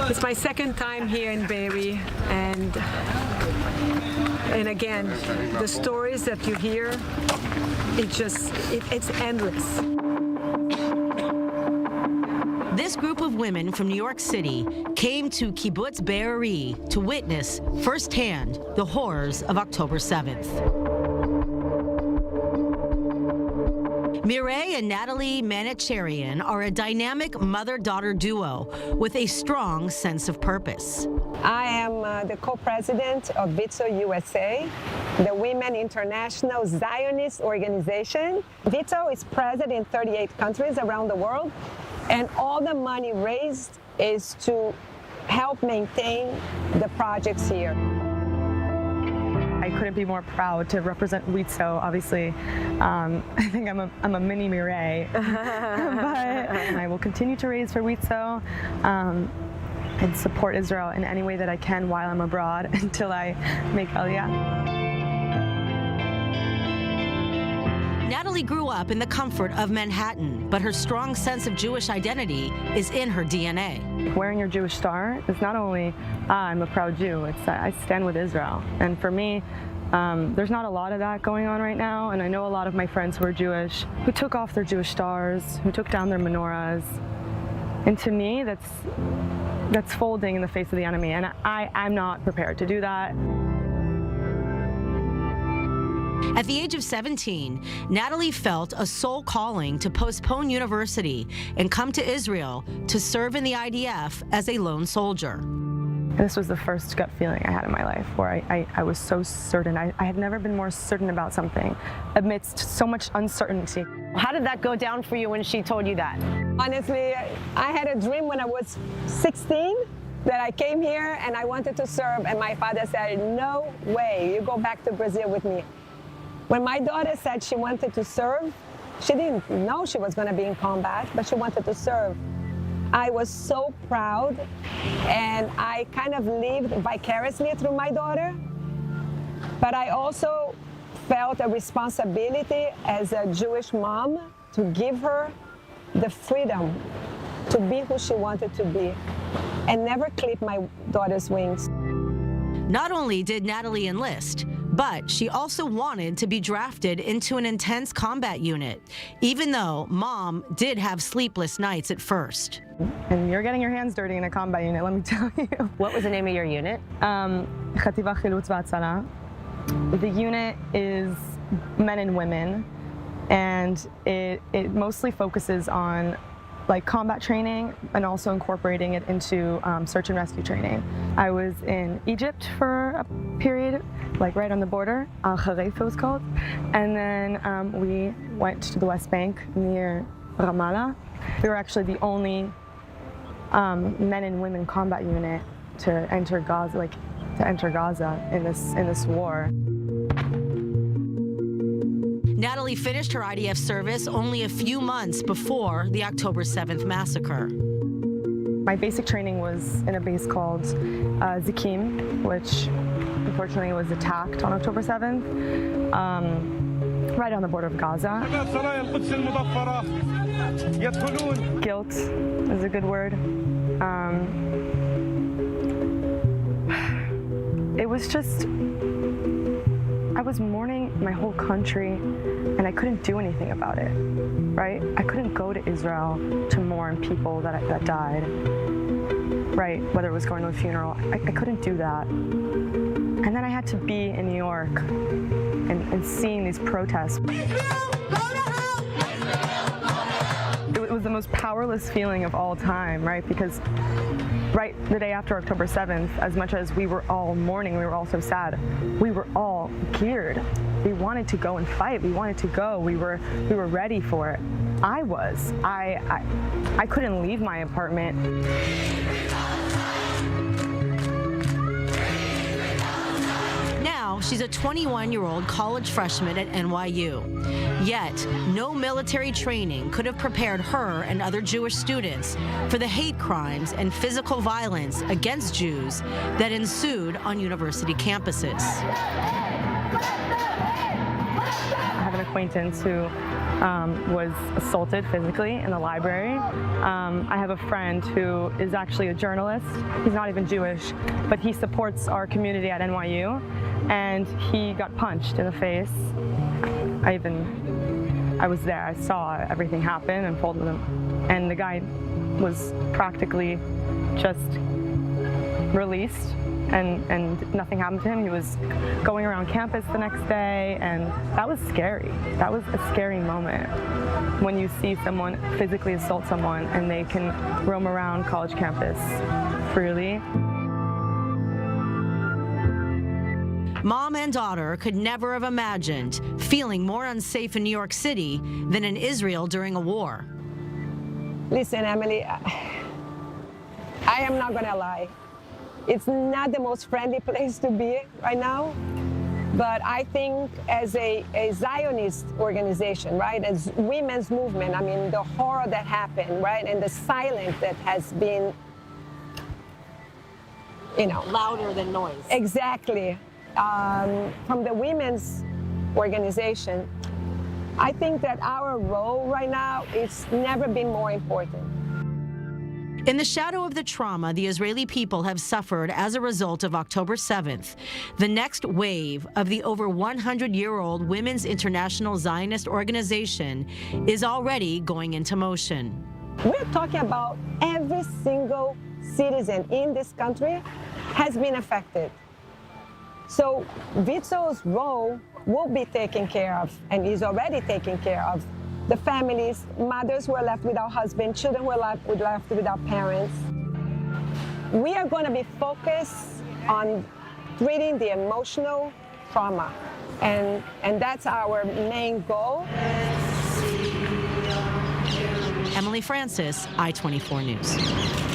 It's my second time here in Be'eri, and again, the stories that you hear, it's endless. This group of women from New York City came to Kibbutz Be'eri to witness firsthand the horrors of October 7th. Mireille and Natalie Manocherian are a dynamic mother-daughter duo with a strong sense of purpose. I am the co-president of WIZO USA, the Women International Zionist Organization. WIZO is present in 38 countries around the world, and all the money raised is to help maintain the projects here. I couldn't be more proud to represent WIZO. Obviously, I think I'm a mini Mireille, but I will continue to raise for WIZO and support Israel in any way that I can while I'm abroad until I make Aliyah. Natalie grew up in the comfort of Manhattan, but her strong sense of Jewish identity is in her DNA. Wearing your Jewish star is not only, I'm a proud Jew, it's I stand with Israel. And for me, there's not a lot of that going on right now, and I know a lot of my friends who are Jewish, who took off their Jewish stars, who took down their menorahs. And to me, that's folding in the face of the enemy, and I'm not prepared to do that. At the age of 17, Natalie felt a soul calling to postpone university and come to Israel to serve in the IDF as a lone soldier. This was the first gut feeling I had in my life where I was so certain. I had never been more certain about something amidst so much uncertainty. How did that go down for you when she told you that? Honestly, I had a dream when I was 16 that I came here and I wanted to serve, and my father said, no way, you go back to Brazil with me. When my daughter said she wanted to serve, she didn't know she was going to be in combat, but she wanted to serve. I was so proud, and I kind of lived vicariously through my daughter, but I also felt a responsibility as a Jewish mom to give her the freedom to be who she wanted to be and never clip my daughter's wings. Not only did Natalie enlist, but she also wanted to be drafted into an intense combat unit, even though Mom did have sleepless nights at first. And you're getting your hands dirty in a combat unit, let me tell you. What was the name of your unit? Chativa Chilutz V'Atzala. The unit is men and women, and it mostly focuses on like combat training and also incorporating it into search and rescue training. I was in Egypt for a period, like right on the border, Al-Kharif it was called, and then we went to the West Bank near Ramallah. We were actually the only men and women combat unit to enter Gaza, in this war. Natalie finished her IDF service only a few months before the October 7th massacre. My basic training was in a base called Zikim, which unfortunately was attacked on October 7th, right on the border of Gaza. Guilt is a good word. It was just, I was mourning my whole country, and I couldn't do anything about it, right? I couldn't go to Israel to mourn people that died, right? Whether it was going to a funeral, I couldn't do that. And then I had to be in New York and seeing these protests. It was the most powerless feeling of all time, right? Because right the day after October 7th, as much as we were all mourning, we were all so sad, we were all geared. We wanted to go and fight. We wanted to go. We were ready for it. I was. I couldn't leave my apartment. Now she's a 21-year-old college freshman at NYU. Yet, no military training could have prepared her and other Jewish students for the hate crimes and physical violence against Jews that ensued on university campuses. I have an acquaintance who was assaulted physically in the library. I have a friend who is actually a journalist. He's not even Jewish, but he supports our community at NYU, and he got punched in the face. I was there. I saw everything happen and pulled him, and the guy was practically just released, and nothing happened to him. He was going around campus the next day, and that was scary. That was a scary moment when you see someone physically assault someone and they can roam around college campus freely. Mom and daughter could never have imagined feeling more unsafe in New York City than in Israel during a war. Listen, Emily, I am not gonna lie. It's not the most friendly place to be right now, but I think as a Zionist organization, right, as women's movement, I mean, the horror that happened, right, and the silence that has been, Louder than noise. Exactly. From the women's organization, I think that our role right now is never been more important. In the shadow of the trauma the Israeli people have suffered as a result of October 7th, the next wave of the over 100-year-old Women's International Zionist Organization is already going into motion. We're talking about every single citizen in this country has been affected. So WIZO's role will be taken care of, and is already taking care of, the families, mothers who are left without husbands, children who are left without parents. We are going to be focused on treating the emotional trauma, and that's our main goal. Emily Francis, I-24 News.